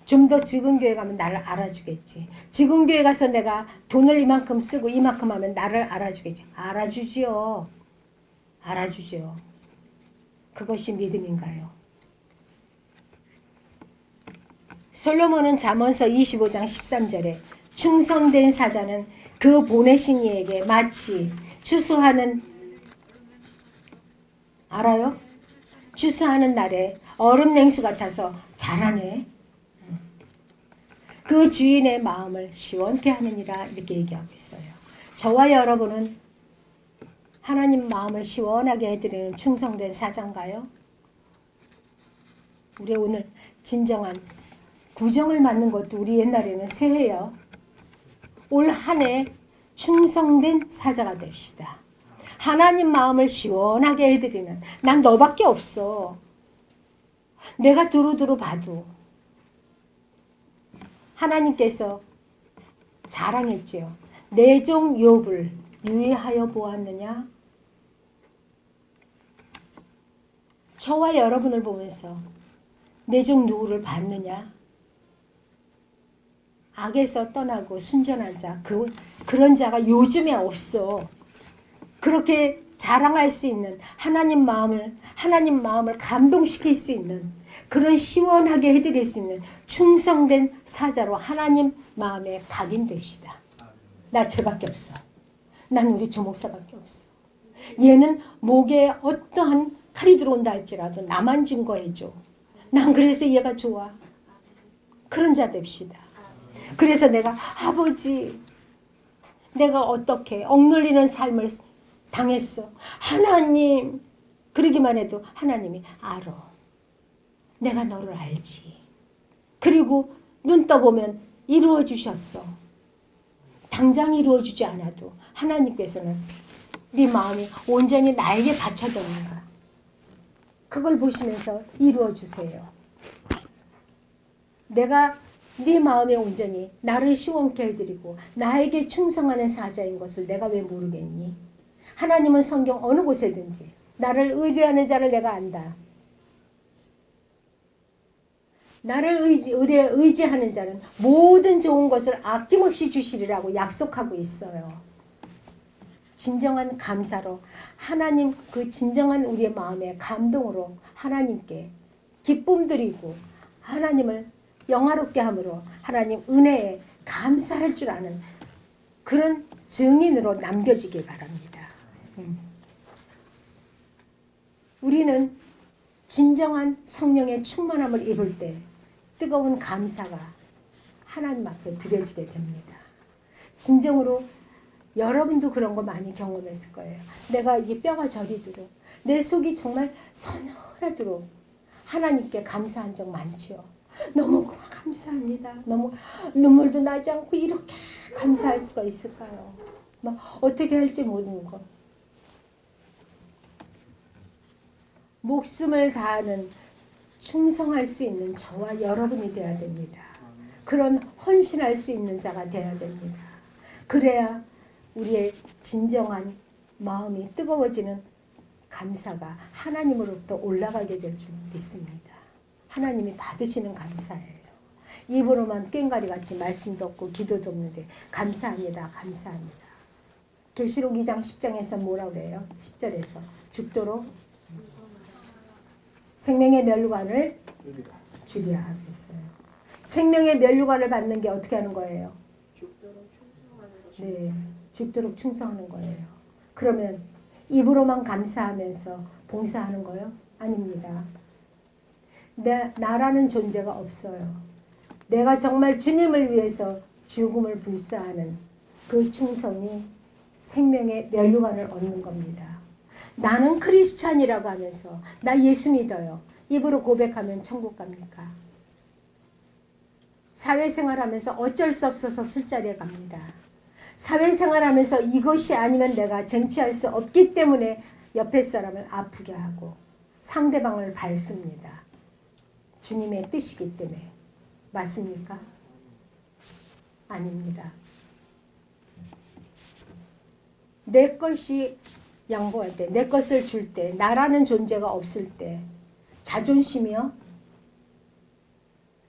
좀 더 적은 교회 가면 나를 알아주겠지. 적은 교회 가서 내가 돈을 이만큼 쓰고 이만큼 하면 나를 알아주겠지. 알아주지요. 알아주죠. 그것이 믿음인가요? 솔로몬은 잠언서 25장 13절에 충성된 사자는 그 보내신 이에게 마치 추수하는 알아요? 추수하는 날에 얼음 냉수 같아서 잘하네. 그 주인의 마음을 시원케 하느니라 이렇게 얘기하고 있어요. 저와 여러분은 하나님 마음을 시원하게 해드리는 충성된 사자인가요? 우리 오늘 진정한 구정을 맞는 것도 우리 옛날에는 새해요. 올 한 해 충성된 사자가 됩시다. 하나님 마음을 시원하게 해드리는, 난 너밖에 없어. 내가 두루두루 봐도 하나님께서 자랑했지요. 내 종 욥을 유의하여 보았느냐? 저와 여러분을 보면서 내 종 누구를 봤느냐? 악에서 떠나고 순전한 자, 그런 자가 요즘에 없어. 그렇게 자랑할 수 있는 하나님 마음을 감동시킬 수 있는, 그런 시원하게 해드릴 수 있는 충성된 사자로 하나님 마음에 각인됩시다. 나 쟤밖에 없어. 난 우리 조목사밖에 없어. 얘는 목에 어떠한 칼이 들어온다 할지라도 나만 증거해줘. 난 그래서 얘가 좋아. 그런 자 됩시다. 그래서 내가 아버지, 내가 어떻게 억눌리는 삶을 당했어. 하나님, 그러기만 해도 하나님이 알아. 내가 너를 알지. 그리고 눈 떠보면 이루어 주셨어. 당장 이루어 주지 않아도 하나님께서는 네 마음이 온전히 나에게 바쳐졌는가. 그걸 보시면서 이루어 주세요. 내가 네 마음에 온전히 나를 시원케 해드리고 나에게 충성하는 사자인 것을 내가 왜 모르겠니? 하나님은 성경 어느 곳에든지 나를 의뢰하는 자를 내가 안다. 나를 의지하는 자는 모든 좋은 것을 아낌없이 주시리라고 약속하고 있어요. 진정한 감사로 하나님, 그 진정한 우리의 마음의 감동으로 하나님께 기쁨 드리고 하나님을 영화롭게 함으로 하나님 은혜에 감사할 줄 아는 그런 증인으로 남겨지길 바랍니다. 우리는 진정한 성령의 충만함을 입을 때 뜨거운 감사가 하나님 앞에 드려지게 됩니다. 진정으로 여러분도 그런 거 많이 경험했을 거예요. 내가 이 뼈가 저리도록 내 속이 정말 서늘하도록 하나님께 감사한 적 많죠. 너무 감사합니다. 너무 눈물도 나지 않고 이렇게 감사할 수가 있을까요? 막 어떻게 할지 모르는 것. 목숨을 다하는 충성할 수 있는 저와 여러분이 되어야 됩니다. 그런 헌신할 수 있는 자가 되어야 됩니다. 그래야 우리의 진정한 마음이 뜨거워지는 감사가 하나님으로부터 올라가게 될 줄 믿습니다. 하나님이 받으시는 감사예요. 입으로만 꽹과리같이 말씀도 없고 기도도 없는데 감사합니다. 감사합니다. 계시록 2장 10장에서 뭐라 그래요? 10절에서 죽도록 생명의 면류관을 주리라 그랬어요. 생명의 면류관을 받는 게 어떻게 하는 거예요? 네, 죽도록 충성하는 거예요. 그러면 입으로만 감사하면서 봉사하는 거요? 아닙니다. 나라는 존재가 없어요. 내가 정말 주님을 위해서 죽음을 불사하는 그 충성이 생명의 면류관을 얻는 겁니다. 나는 크리스찬이라고 하면서 나 예수 믿어요. 입으로 고백하면 천국 갑니까? 사회생활하면서 어쩔 수 없어서 술자리에 갑니다. 사회생활하면서 이것이 아니면 내가 쟁취할 수 없기 때문에 옆에 사람을 아프게 하고 상대방을 밟습니다. 주님의 뜻이기 때문에. 맞습니까? 아닙니다. 내 것이 양보할 때, 내 것을 줄 때, 나라는 존재가 없을 때 자존심이요?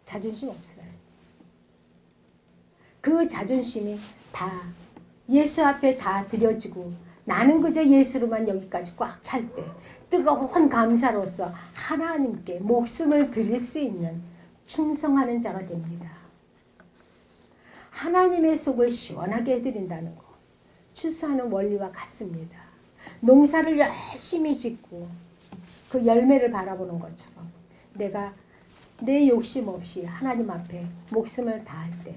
자존심 없어요. 그 자존심이 다 예수 앞에 다 드려지고 나는 그저 예수로만 여기까지 꽉 찰 때 뜨거운 감사로서 하나님께 목숨을 드릴 수 있는 충성하는 자가 됩니다. 하나님의 속을 시원하게 해드린다는 거. 추수하는 원리와 같습니다. 농사를 열심히 짓고 그 열매를 바라보는 것처럼 내가 내 욕심 없이 하나님 앞에 목숨을 다할 때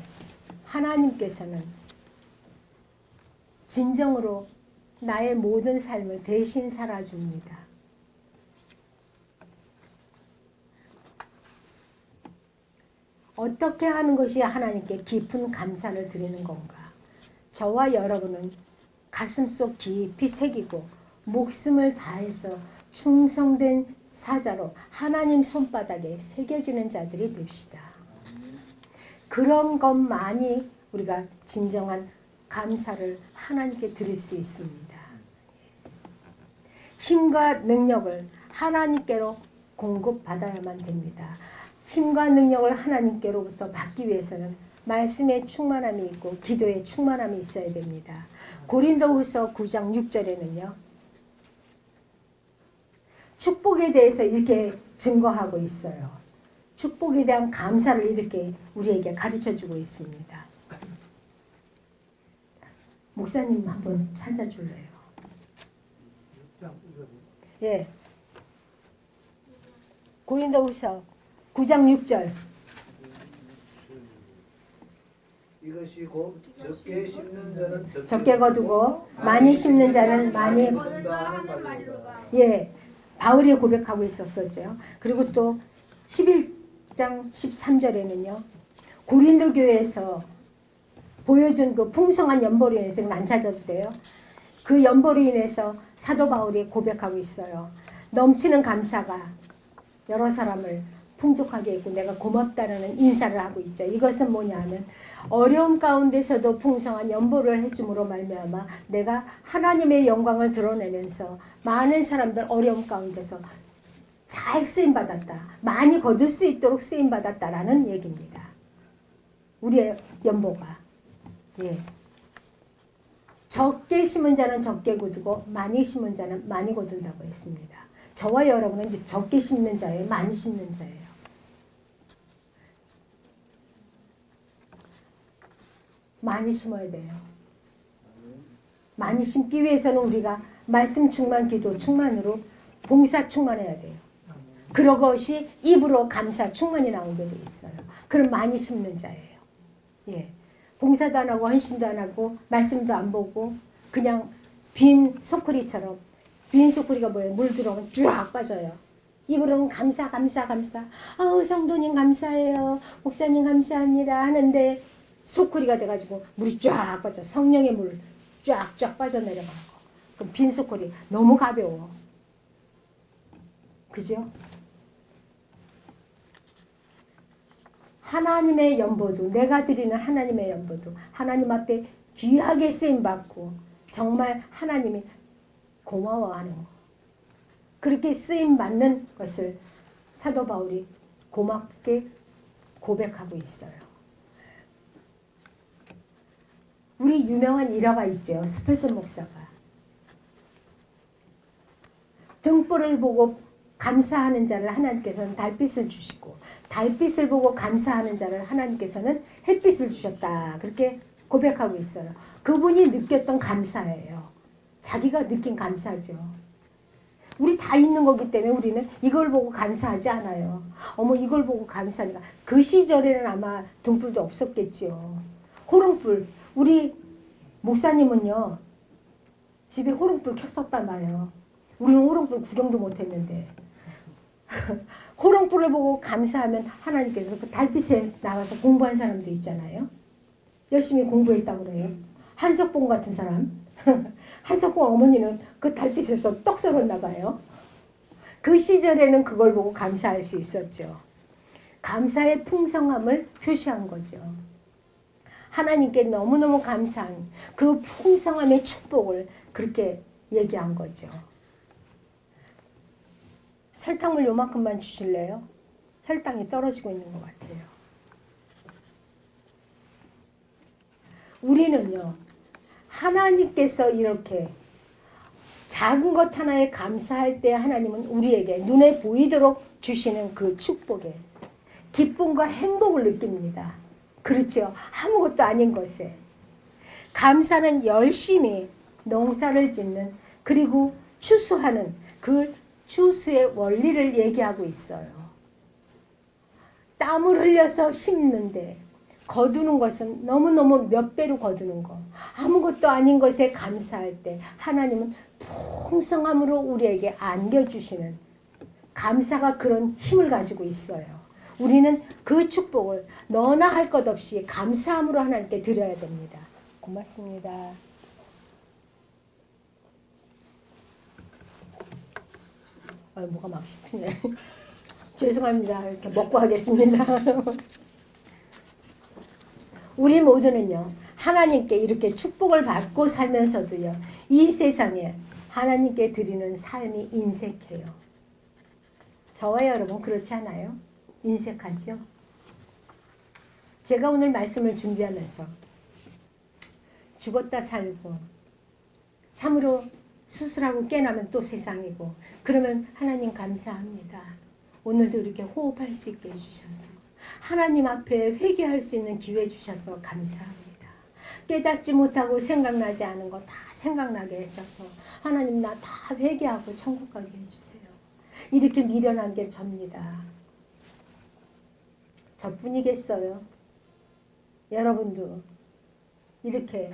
하나님께서는 진정으로 나의 모든 삶을 대신 살아줍니다. 어떻게 하는 것이 하나님께 깊은 감사를 드리는 건가? 저와 여러분은 가슴속 깊이 새기고 목숨을 다해서 충성된 사자로 하나님 손바닥에 새겨지는 자들이 됩시다. 그런 것만이 우리가 진정한 감사를 하나님께 드릴 수 있습니다. 힘과 능력을 하나님께로 공급받아야만 됩니다. 힘과 능력을 하나님께로부터 받기 위해서는 말씀의 충만함이 있고 기도의 충만함이 있어야 됩니다. 고린도후서 9장 6절에는요. 축복에 대해서 이렇게 증거하고 있어요. 축복에 대한 감사를 이렇게 우리에게 가르쳐주고 있습니다. 목사님 한번 찾아줄래요? 예. 고린도후서 9장 6절. 이것이 곧 적게 심는 자는 적게 거두고 많이 심는 자는 많이 예. 바울이 고백하고 있었었죠. 그리고 또 11장 13절에는요. 고린도 교회에서 보여준 그 풍성한 연보로 인해서 안 찾아도 돼요. 그 연보로 인해서 사도 바울이 고백하고 있어요. 넘치는 감사가 여러 사람을 풍족하게 했고 내가 고맙다라는 인사를 하고 있죠. 이것은 뭐냐면 어려움 가운데서도 풍성한 연보를 해줌으로 말미암아 내가 하나님의 영광을 드러내면서 많은 사람들 어려움 가운데서 잘 쓰임받았다. 많이 거둘 수 있도록 쓰임받았다라는 얘기입니다. 우리의 연보가. 예. 적게 심은 자는 적게 거두고 많이 심은 자는 많이 거둔다고 했습니다. 저와 여러분은 이제 적게 심는 자예요. 많이 심는 자예요. 많이 심어야 돼요. 많이 심기 위해서는 우리가 말씀 충만, 기도 충만으로 봉사 충만해야 돼요. 그런 것이 입으로 감사 충만이 나오게 돼 있어요. 그럼 많이 심는 자예요. 예. 봉사도 안 하고 헌신도 안 하고 말씀도 안 보고 그냥 빈 소쿠리처럼 빈 소쿠리가 뭐예요? 물 들어오면 쫙 빠져요. 입으로는 감사 감사 감사 아우 성도님 감사해요. 목사님 감사합니다 하는데 소쿠리가 돼가지고 물이 쫙 빠져 성령의 물 쫙쫙 빠져내려가고 그럼 빈 소쿠리 너무 가벼워. 그죠? 하나님의 연보도 내가 드리는 하나님의 연보도 하나님 앞에 귀하게 쓰임받고 정말 하나님이 고마워하는 거. 그렇게 쓰임받는 것을 사도 바울이 고맙게 고백하고 있어요. 우리 유명한 일화가 있죠. 스펄전 목사가. 등불을 보고 감사하는 자를 하나님께서는 달빛을 주시고 달빛을 보고 감사하는 자를 하나님께서는 햇빛을 주셨다. 그렇게 고백하고 있어요. 그분이 느꼈던 감사예요. 자기가 느낀 감사죠. 우리 다 있는 거기 때문에 우리는 이걸 보고 감사하지 않아요. 어머 이걸 보고 감사하니까. 그 시절에는 아마 등불도 없었겠죠. 호롱불. 우리 목사님은요. 집에 호롱불 켰었단 말이에요. 우리는 호롱불 구경도 못했는데. 호롱불을 보고 감사하면 하나님께서 그 달빛에 나가서 공부한 사람도 있잖아요. 열심히 공부했다고 그래요. 한석봉 같은 사람. 한석봉 어머니는 그 달빛에서 떡 썰었나 봐요. 그 시절에는 그걸 보고 감사할 수 있었죠. 감사의 풍성함을 표시한 거죠. 하나님께 너무너무 감사한 그 풍성함의 축복을 그렇게 얘기한 거죠. 설탕물 요만큼만 주실래요? 혈당이 떨어지고 있는 것 같아요. 우리는요. 하나님께서 이렇게 작은 것 하나에 감사할 때 하나님은 우리에게 눈에 보이도록 주시는 그 축복에 기쁨과 행복을 느낍니다. 그렇죠. 아무것도 아닌 것에. 감사는 열심히 농사를 짓는 그리고 추수하는 그 추수의 원리를 얘기하고 있어요. 땀을 흘려서 심는데 거두는 것은 너무너무 몇 배로 거두는 거. 아무것도 아닌 것에 감사할 때 하나님은 풍성함으로 우리에게 안겨주시는 감사가 그런 힘을 가지고 있어요. 우리는 그 축복을 너나 할 것 없이 감사함으로 하나님께 드려야 됩니다. 고맙습니다. 뭐가 막 씹히네. 죄송합니다. 이렇게 먹고 하겠습니다. 우리 모두는요, 하나님께 이렇게 축복을 받고 살면서도요, 이 세상에 하나님께 드리는 삶이 인색해요. 저와 여러분 그렇지 않아요? 인색하죠? 제가 오늘 말씀을 준비하면서 죽었다 살고 참으로 수술하고 깨나면 또 세상이고 그러면 하나님 감사합니다. 오늘도 이렇게 호흡할 수 있게 해주셔서 하나님 앞에 회개할 수 있는 기회 주셔서 감사합니다. 깨닫지 못하고 생각나지 않은 거 다 생각나게 하셔서 하나님 나 다 회개하고 천국 가게 해주세요. 이렇게 미련한 게 접니다. 저뿐이겠어요. 여러분도 이렇게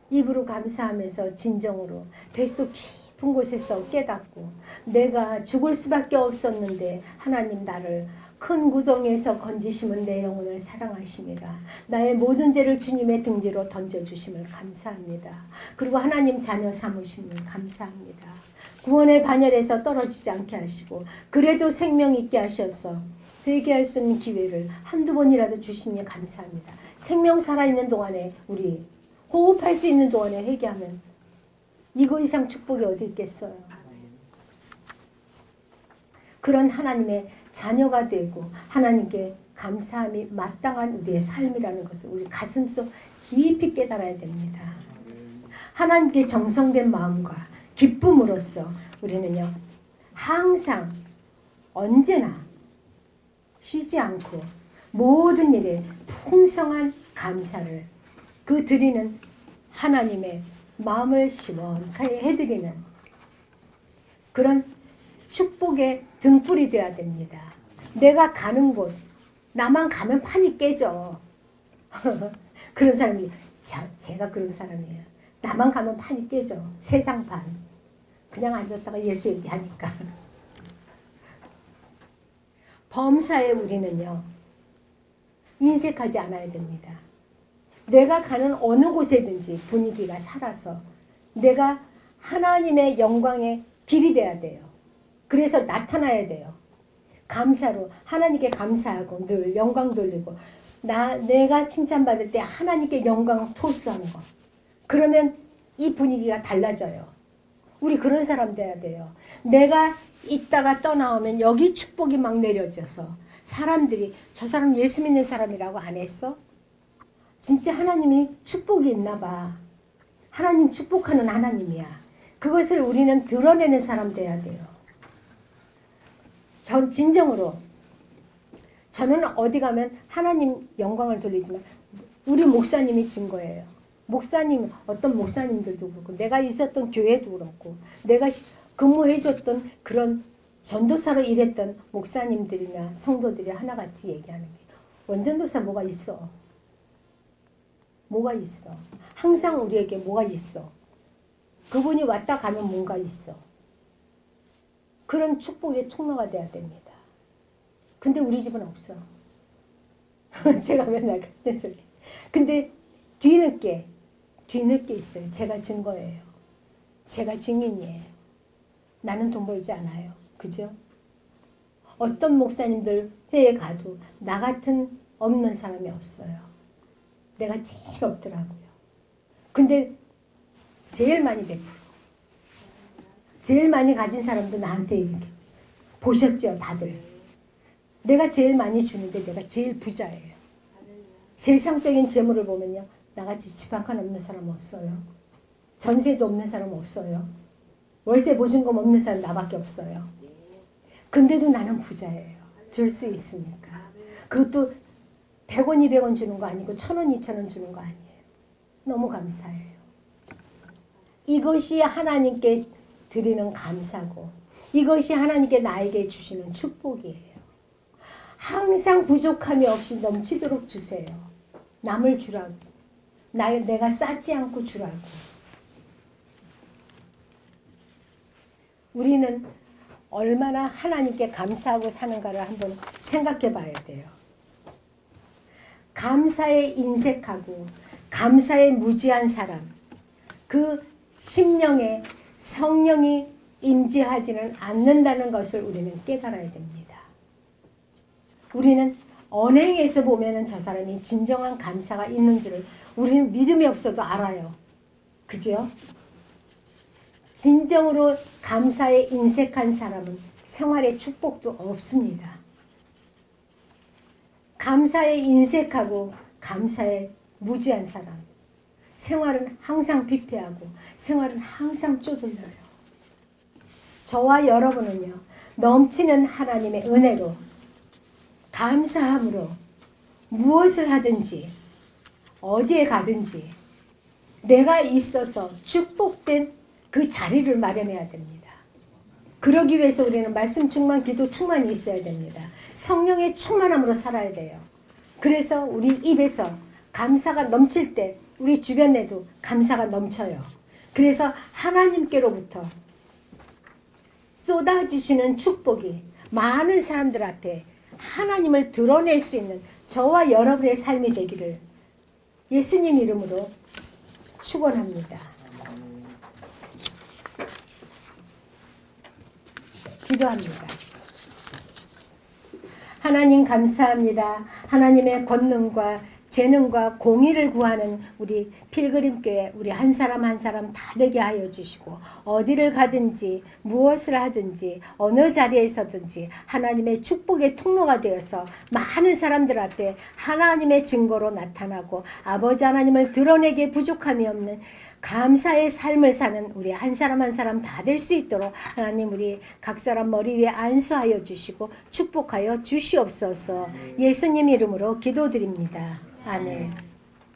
입으로 감사하면서 진정으로 뱃속 깊은 곳에서 깨닫고 내가 죽을 수밖에 없었는데 하나님 나를 큰 구덩이에서 건지심은 내 영혼을 사랑하십니다. 나의 모든 죄를 주님의 등 뒤로 던져주심을 감사합니다. 그리고 하나님 자녀 삼으심을 감사합니다. 구원의 반열에서 떨어지지 않게 하시고 그래도 생명 있게 하셔서 회개할 수 있는 기회를 한두 번이라도 주시니 감사합니다. 생명 살아있는 동안에 우리 호흡할 수 있는 동안에 회개하면 이거 이상 축복이 어디 있겠어요. 그런 하나님의 자녀가 되고 하나님께 감사함이 마땅한 우리의 삶이라는 것을 우리 가슴속 깊이 깨달아야 됩니다. 하나님께 정성된 마음과 기쁨으로써 우리는요 항상 언제나 쉬지 않고 모든 일에 풍성한 감사를 그 드리는 하나님의 마음을 시원하게 해드리는 그런 축복의 등불이 되어야 됩니다. 내가 가는 곳 나만 가면 판이 깨져. 그런 사람이 제가 그런 사람이에요. 나만 가면 판이 깨져. 세상 판. 그냥 앉았다가 예수 얘기하니까. 범사에 우리는요. 인색하지 않아야 됩니다. 내가 가는 어느 곳에든지 분위기가 살아서 내가 하나님의 영광의 길이 돼야 돼요. 그래서 나타나야 돼요. 감사로 하나님께 감사하고 늘 영광 돌리고 내가 칭찬받을 때 하나님께 영광 토수하는 거. 그러면 이 분위기가 달라져요. 우리 그런 사람 돼야 돼요. 내가 있다가 떠나오면 여기 축복이 막 내려져서 사람들이 저 사람 예수 믿는 사람이라고 안 했어? 진짜 하나님이 축복이 있나 봐. 하나님 축복하는 하나님이야. 그것을 우리는 드러내는 사람 돼야 돼요. 전 진정으로 저는 어디 가면 하나님 영광을 돌리지만 우리 목사님이 증거예요. 목사님 어떤 목사님들도 그렇고 내가 있었던 교회도 그렇고 내가 근무해줬던 그런 전도사로 일했던 목사님들이나 성도들이 하나같이 얘기하는 게 원전도사 뭐가 있어. 뭐가 있어. 항상 우리에게 뭐가 있어. 그분이 왔다 가면 뭔가 있어. 그런 축복의 통로가 돼야 됩니다. 근데 우리 집은 없어. 제가 맨날 그런 소리. 근데 뒤늦게 있어요. 제가 증거예요. 제가 증인이에요. 나는 돈 벌지 않아요. 그죠? 어떤 목사님들 회에 가도 나 같은 없는 사람이 없어요. 내가 제일 없더라고요. 근데 제일 많이 베풀어. 제일 많이 가진 사람도 나한테 이렇게 있어요. 보셨죠, 다들? 내가 제일 많이 주는데 내가 제일 부자예요. 세상적인 재물을 보면요. 나같이 집 한 칸 없는 사람 없어요. 전세도 없는 사람 없어요. 월세 보증금 없는 사람 나밖에 없어요. 근데도 나는 부자예요. 줄 수 있으니까. 그것도 100원, 200원 주는 거 아니고 1,000원, 2,000원 주는 거 아니에요. 너무 감사해요. 이것이 하나님께 드리는 감사고 이것이 하나님께 나에게 주시는 축복이에요. 항상 부족함이 없이 넘치도록 주세요. 남을 주라고. 내가 쌓지 않고 주라고. 우리는 얼마나 하나님께 감사하고 사는가를 한번 생각해 봐야 돼요. 감사에 인색하고 감사에 무지한 사람, 그 심령에 성령이 임재하지는 않는다는 것을 우리는 깨달아야 됩니다. 우리는 언행에서 보면은 저 사람이 진정한 감사가 있는 줄을 우리는 믿음이 없어도 알아요. 그죠? 진정으로 감사에 인색한 사람은 생활에 축복도 없습니다. 감사에 인색하고 감사에 무지한 사람, 생활은 항상 피폐하고 생활은 항상 쪼들려요. 저와 여러분은요, 넘치는 하나님의 은혜로 감사함으로 무엇을 하든지 어디에 가든지 내가 있어서 축복된 그 자리를 마련해야 됩니다. 그러기 위해서 우리는 말씀 충만, 기도 충만이 있어야 됩니다. 성령의 충만함으로 살아야 돼요. 그래서 우리 입에서 감사가 넘칠 때 우리 주변에도 감사가 넘쳐요. 그래서 하나님께로부터 쏟아주시는 축복이 많은 사람들 앞에 하나님을 드러낼 수 있는 저와 여러분의 삶이 되기를 예수님 이름으로 축원합니다. 기도합니다. 하나님 감사합니다. 하나님의 권능과 재능과 공의를 구하는 우리 필그림교회 우리 한 사람 한 사람 다 되게 하여 주시고 어디를 가든지 무엇을 하든지 어느 자리에 서든지 하나님의 축복의 통로가 되어서 많은 사람들 앞에 하나님의 증거로 나타나고 아버지 하나님을 드러내기에 부족함이 없는 감사의 삶을 사는 우리 한 사람 한 사람 다 될 수 있도록 하나님 우리 각 사람 머리 위에 안수하여 주시고 축복하여 주시옵소서. 예수님 이름으로 기도드립니다. 아멘.